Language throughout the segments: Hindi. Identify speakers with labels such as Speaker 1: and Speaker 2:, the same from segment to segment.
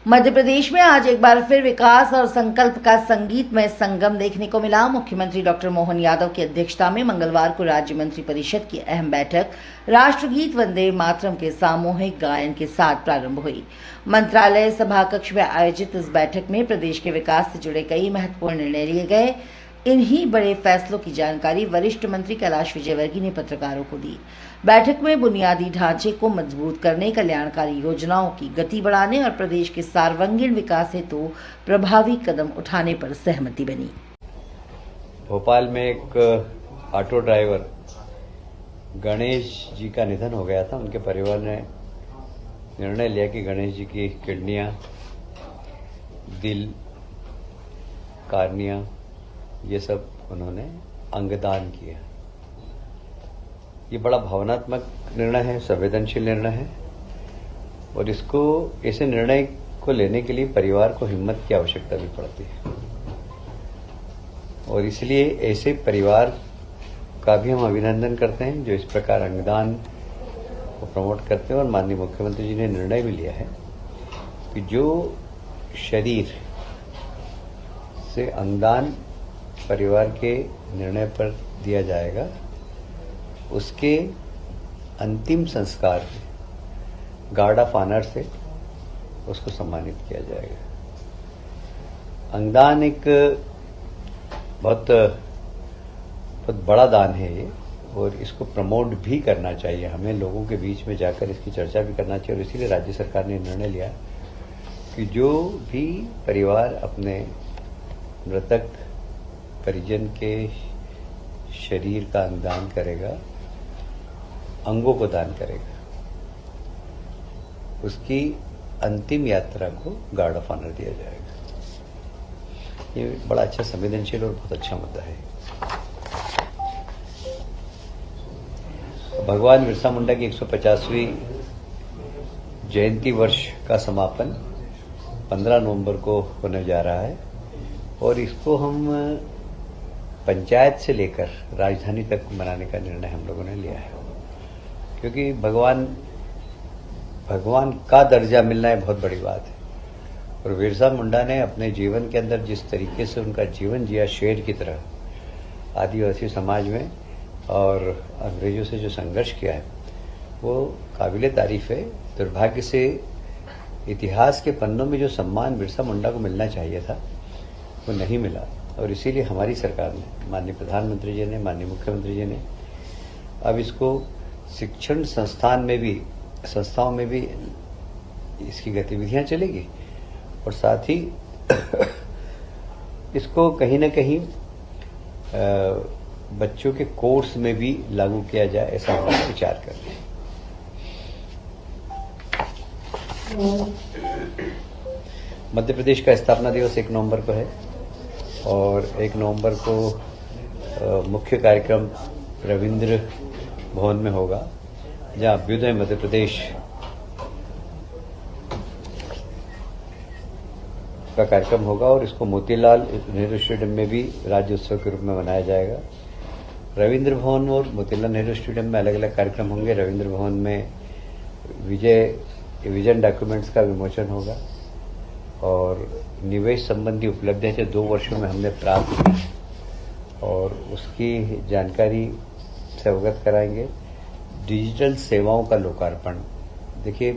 Speaker 1: मध्य प्रदेश में आज एक बार फिर विकास और संकल्प का संगीतमय संगम देखने को मिला। मुख्यमंत्री डॉक्टर मोहन यादव की अध्यक्षता में मंगलवार को राज्य मंत्रिपरिषद की अहम बैठक राष्ट्रगीत वंदे मातरम के सामूहिक गायन के साथ प्रारंभ हुई। मंत्रालय सभाकक्ष में आयोजित इस बैठक में प्रदेश के विकास से जुड़े कई महत्वपूर्ण निर्णय लिए गए। इन्हीं बड़े फैसलों की जानकारी वरिष्ठ मंत्री कैलाश विजयवर्गीय ने पत्रकारों को दी। बैठक में बुनियादी ढांचे को मजबूत करने, कल्याणकारी योजनाओं की गति बढ़ाने और प्रदेश के सर्वांगीण विकास हेतु प्रभावी कदम उठाने पर सहमति बनी।
Speaker 2: भोपाल में एक ऑटो ड्राइवर गणेश जी का निधन हो गया था। उनके परिवार ने निर्णय लिया कि गणेश जी की किडनियां, दिल, कार्निया, ये सब उन्होंने अंगदान किया। ये बड़ा भावनात्मक निर्णय है, संवेदनशील निर्णय है और ऐसे निर्णय को लेने के लिए परिवार को हिम्मत की आवश्यकता भी पड़ती है और इसलिए ऐसे परिवार का भी हम अभिनंदन करते हैं जो इस प्रकार अंगदान को प्रमोट करते हैं। और माननीय मुख्यमंत्री जी ने निर्णय भी लिया है कि जो शरीर से अंगदान परिवार के निर्णय पर दिया जाएगा उसके अंतिम संस्कार गार्ड ऑफ ऑनर से उसको सम्मानित किया जाएगा। अंगदान एक बहुत बड़ा दान है ये और इसको प्रमोट भी करना चाहिए। हमें लोगों के बीच में जाकर इसकी चर्चा भी करना चाहिए और इसीलिए राज्य सरकार ने निर्णय लिया कि जो भी परिवार अपने मृतक परिजन के शरीर का अंगदान करेगा, अंगों को दान करेगा, उसकी अंतिम यात्रा को गार्ड ऑफ ऑनर दिया जाएगा। ये बड़ा अच्छा संवेदनशील और बहुत अच्छा मुद्दा है। भगवान बिरसा मुंडा की 150वीं जयंती वर्ष का समापन 15 नवंबर को होने जा रहा है और इसको हम पंचायत से लेकर राजधानी तक मनाने का निर्णय हम लोगों ने लिया है, क्योंकि भगवान का दर्जा मिलना है बहुत बड़ी बात है। और बिरसा मुंडा ने अपने जीवन के अंदर जिस तरीके से उनका जीवन जिया, शेर की तरह आदिवासी समाज में और अंग्रेजों से जो संघर्ष किया है वो काबिले तारीफ है। दुर्भाग्य से इतिहास के पन्नों में जो सम्मान बिरसा मुंडा को मिलना चाहिए था वो नहीं मिला और इसीलिए हमारी सरकार ने, माननीय प्रधानमंत्री जी ने, माननीय मुख्यमंत्री जी ने अब इसको शिक्षण संस्थाओं में भी इसकी गतिविधियां चलेगी और साथ ही इसको कहीं न कहीं बच्चों के कोर्स में भी लागू किया जाए, ऐसा हम विचार कर रहे हैं। मध्य प्रदेश का स्थापना दिवस 1 नवंबर को है और 1 नवंबर को मुख्य कार्यक्रम रविंद्र भवन में होगा, जहां अभ्युदय मध्य प्रदेश का कार्यक्रम होगा और इसको मोतीलाल नेहरू स्टेडियम में भी राज्य उत्सव के रूप में मनाया जाएगा। रविंद्र भवन और मोतीलाल नेहरू स्टेडियम में अलग अलग कार्यक्रम होंगे। रविंद्र भवन में विजन डॉक्यूमेंट्स का विमोचन होगा और निवेश संबंधी उपलब्धियां जो 2 वर्षों में हमने प्राप्त की और उसकी जानकारी से अवगत कराएंगे। डिजिटल सेवाओं का लोकार्पण, देखिए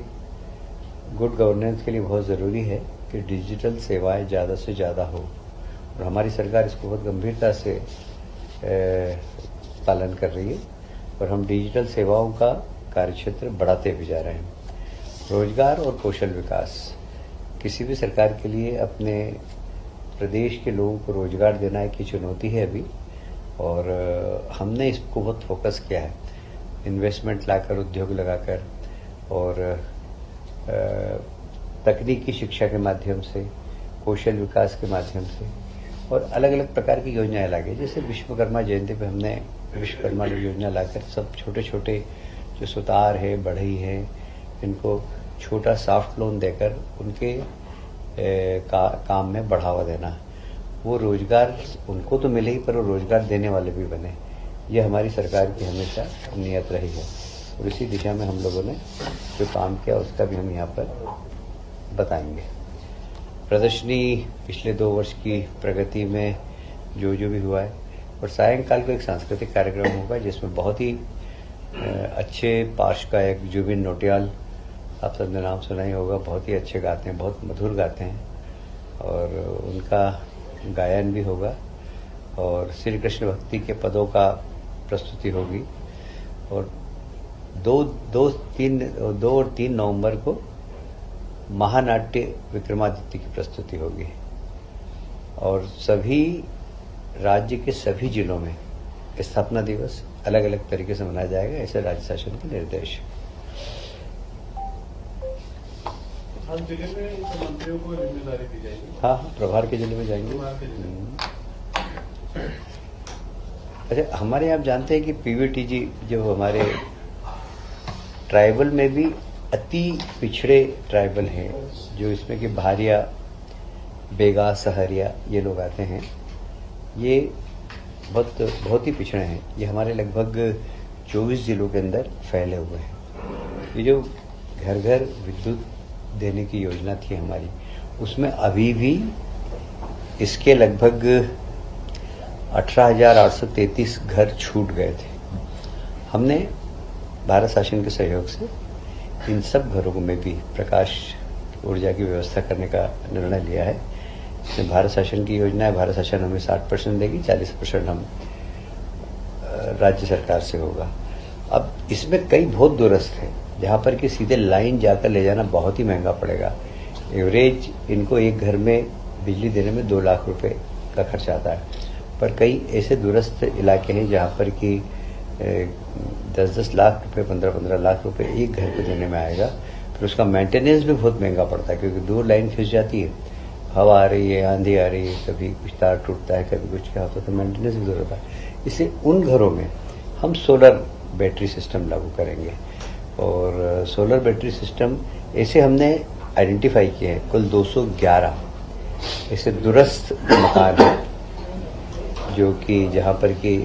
Speaker 2: गुड गवर्नेंस के लिए बहुत ज़रूरी है कि डिजिटल सेवाएं ज़्यादा से ज़्यादा हो और हमारी सरकार इसको बहुत गंभीरता से पालन कर रही है और हम डिजिटल सेवाओं का कार्यक्षेत्र बढ़ाते भी जा रहे हैं। रोजगार और कौशल विकास, किसी भी सरकार के लिए अपने प्रदेश के लोगों को रोजगार देना एक चुनौती है अभी और हमने इसको बहुत फोकस किया है, इन्वेस्टमेंट लाकर, उद्योग लगाकर और तकनीकी शिक्षा के माध्यम से, कौशल विकास के माध्यम से और अलग अलग प्रकार की योजनाएं लागे। जैसे विश्वकर्मा जयंती पे हमने विश्वकर्मा योजना लाकर सब छोटे छोटे जो सुतार है, बढ़ई है, इनको छोटा सॉफ्ट लोन देकर उनके काम में बढ़ावा देना। वो रोजगार उनको तो मिले ही पर वो रोजगार देने वाले भी बने। ये हमारी सरकार की हमेशा नियत रही है और इसी दिशा में हम लोगों ने जो काम किया उसका भी हम यहाँ पर बताएंगे। प्रदर्शनी पिछले 2 वर्ष की प्रगति में जो भी हुआ है, और सायंकाल को एक सांस्कृतिक कार्यक्रम होगा जिसमें बहुत ही अच्छे पार्श्व गायक जुबिन नौटियाल, आप सबने नाम सुना ही होगा, बहुत ही अच्छे गाते हैं, बहुत मधुर गाते हैं, और उनका गायन भी होगा। और श्री कृष्ण भक्ति के पदों का प्रस्तुति होगी। और 2 और 3 नवंबर को महानाट्य विक्रमादित्य की प्रस्तुति होगी। और सभी राज्य के सभी जिलों में स्थापना दिवस अलग अलग तरीके से मनाया जाएगा, ऐसे राज्य शासन के निर्देश।
Speaker 3: हर जिले में मंत्रियों को जिम्मेदारी दी जाएगी।
Speaker 2: हाँ, प्रभार के जिले में जाएंगे। अच्छा, हमारे यहाँ आप जानते हैं कि पीवीटीजी जो हमारे ट्राइबल में भी अति पिछड़े ट्राइबल हैं, जो इसमें कि भारिया, बेगा, सहरिया ये लोग आते हैं, ये बहुत ही पिछड़े हैं। ये हमारे लगभग 24 जिलों के अंदर फैले हुए हैं। ये जो घर घर विद्युत देने की योजना थी हमारी, उसमें अभी भी इसके लगभग 18,833 घर छूट गए थे। हमने भारत शासन के सहयोग से इन सब घरों में भी प्रकाश ऊर्जा की व्यवस्था करने का निर्णय लिया है। इसमें भारत शासन की योजना है, भारत शासन हमें 60% देगी, 40% हम राज्य सरकार से होगा। अब इसमें कई बहुत दूरस्थ हैं जहाँ पर कि सीधे लाइन जाकर ले जाना बहुत ही महंगा पड़ेगा। एवरेज इनको एक घर में बिजली देने में 2 लाख रुपए का खर्च आता है, पर कई ऐसे दूरस्थ इलाके हैं जहाँ पर कि 10-10 लाख रुपए, 15-15 लाख रुपए एक घर को देने में आएगा। फिर उसका मेंटेनेंस भी बहुत महंगा पड़ता है, क्योंकि दूर लाइन खिंच जाती है, हवा आ रही है, आंधी आ रही है, कभी कुछ तार टूटता है, कभी कुछ क्या होता है, तो मेंटेनेंस भी जरूरत है। इसलिए उन घरों में हम सोलर बैटरी सिस्टम लागू करेंगे। और सोलर बैटरी सिस्टम ऐसे हमने आइडेंटिफाई किए हैं, कुल 211 ऐसे दूरस्थ मकान हैं जो कि जहाँ पर कि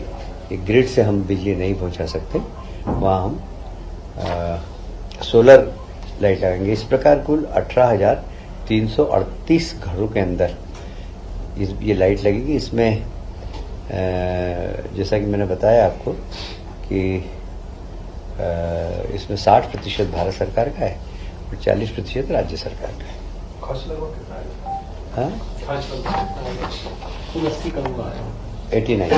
Speaker 2: ग्रिड से हम बिजली नहीं पहुँचा सकते, वहाँ हम सोलर लाइट लगाएंगे। इस प्रकार कुल 18,338 घरों के अंदर ये लाइट लगेगी। इसमें जैसा कि मैंने बताया आपको कि इसमें 60% भारत सरकार का है और 40% राज्य सरकार का है।
Speaker 3: खर्च लगभग कितना है?
Speaker 2: हाँ,
Speaker 3: खर्च लगभग
Speaker 2: 89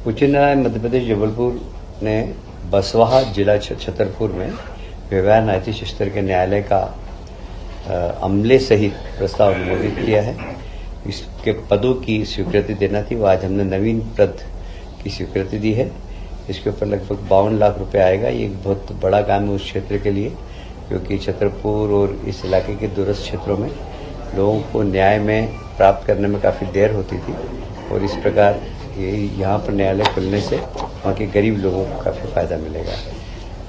Speaker 2: उच्च न्यायालय मध्य प्रदेश जबलपुर ने बसवाहा जिला छतरपुर में व्यवहार न्यायाधीश स्तर के न्यायालय का अमले सहित प्रस्ताव अनुमोदित किया है। इसके पदों की स्वीकृति देना थी, वो आज हमने नवीन पद की स्वीकृति दी है। इसके ऊपर लगभग 52 लाख रुपए आएगा। ये एक बहुत बड़ा काम है उस क्षेत्र के लिए, क्योंकि छतरपुर और इस इलाके के दूरस्थ क्षेत्रों में लोगों को न्याय में प्राप्त करने में काफ़ी देर होती थी, और इस प्रकार ये यहाँ पर न्यायालय खुलने से वहाँ के गरीब लोगों को काफ़ी फायदा मिलेगा।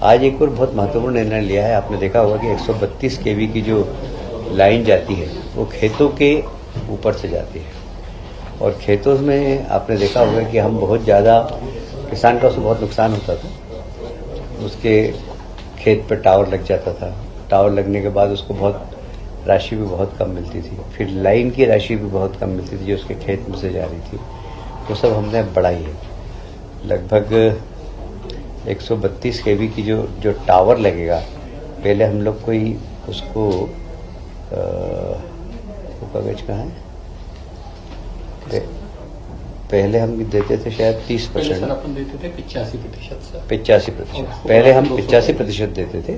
Speaker 2: आज एक और बहुत महत्वपूर्ण निर्णय लिया है। आपने देखा होगा कि 132 kV की जो लाइन जाती है वो खेतों के ऊपर से जाती है, और खेतों में आपने देखा होगा कि हम बहुत ज़्यादा, किसान का उससे बहुत नुकसान होता था। उसके खेत पर टावर लग जाता था, टावर लगने के बाद उसको बहुत राशि भी बहुत कम मिलती थी, फिर लाइन की राशि भी बहुत कम मिलती थी जो उसके खेत में से जा रही थी। वो सब हमने बढ़ाई है। लगभग 132 kV की जो टावर लगेगा, पहले हम लोग कोई उसको कागज कहाँ है, पहले हम देते थे शायद 30%,
Speaker 3: अपन देते थे 85%।
Speaker 2: 85%। पहले हम 85% देते थे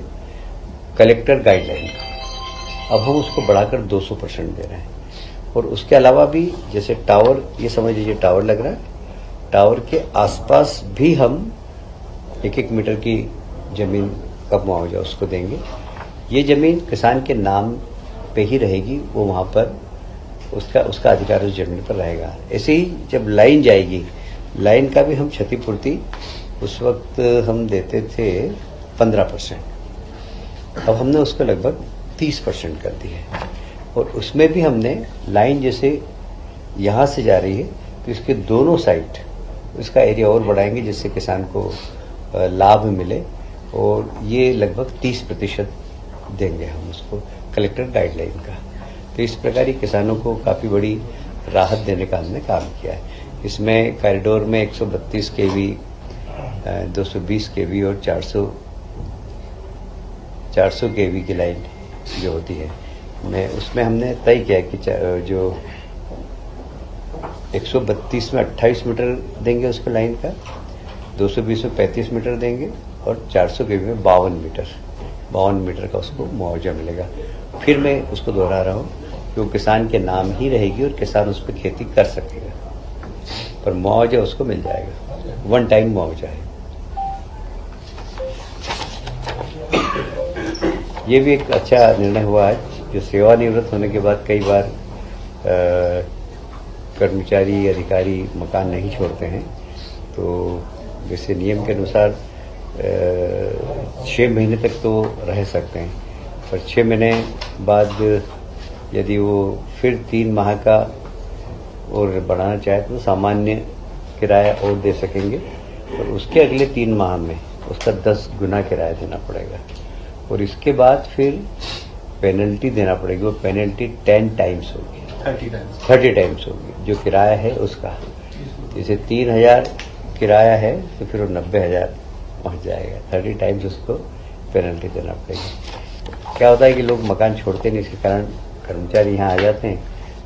Speaker 2: कलेक्टर गाइडलाइन का, अब हम उसको बढ़ाकर 200% दे रहे हैं। और उसके अलावा भी जैसे टावर, ये समझ लीजिए टावर लग रहा है, टावर के आसपास भी हम 1-1 मीटर की जमीन का मुआवजा उसको देंगे। ये जमीन किसान के नाम पे ही रहेगी, वो वहाँ पर उसका अधिकार उस जमीन पर रहेगा। ऐसे ही जब लाइन जाएगी, लाइन का भी हम क्षतिपूर्ति उस वक्त हम देते थे 15%, अब हमने उसको लगभग 30% कर दी है। और उसमें भी हमने लाइन जैसे यहाँ से जा रही है तो इसके दोनों साइड इसका एरिया और बढ़ाएंगे जिससे किसान को लाभ मिले, और ये लगभग 30% देंगे हम उसको कलेक्टर गाइडलाइन का। तो इस प्रकार ही किसानों को काफ़ी बड़ी राहत देने का हमने काम किया है। इसमें कॉरिडोर में 132 kV, 220 kV और 400 kV की लाइन जो होती है, उसमें हमने तय किया कि जो 132 में 28 मीटर देंगे उसको लाइन का, 220 में 35 मीटर देंगे और 400 kV में 52 मीटर का उसको मुआवजा मिलेगा। फिर मैं उसको दोहरा रहा हूँ कि वो किसान के नाम ही रहेगी और किसान उस पर खेती कर सकेगा, पर मुआवजा उसको मिल जाएगा, वन टाइम मुआवजा है। ये भी एक अच्छा निर्णय हुआ है, जो सेवानिवृत्त होने के बाद कई बार कर्मचारी अधिकारी मकान नहीं छोड़ते हैं, तो जैसे नियम के अनुसार 6 महीने तक तो रह सकते हैं, पर 6 महीने बाद यदि वो फिर 3 माह का और बढ़ाना चाहे तो सामान्य किराया और दे सकेंगे, और उसके अगले 3 माह में उसका 10 गुना किराया देना पड़ेगा, और इसके बाद फिर पेनल्टी देना पड़ेगी। वो पेनल्टी 10 टाइम्स होगी, 30 टाइम्स होगी जो किराया है उसका। जैसे 3,000 किराया है तो फिर वो 90,000 पहुंच जाएगा, 30 टाइम्स उसको पेनल्टी देना पड़ेगा। क्या होता है कि लोग मकान छोड़ते नहीं, इसके कारण कर्मचारी यहाँ आ जाते हैं,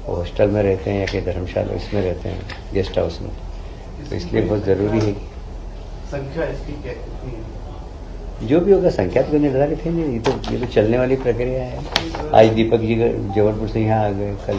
Speaker 2: वो हॉस्टल में रहते हैं या कहीं धर्मशाला इसमें रहते हैं, गेस्ट हाउस में, तो इसलिए बहुत ज़रूरी है।
Speaker 3: संख्या इसकी कितनी है?
Speaker 2: जो भी होगा संख्या तो निर्धारित है नहीं, ये तो चलने वाली प्रक्रिया है। आज दीपक जी जबलपुर से यहाँ आ गए, कल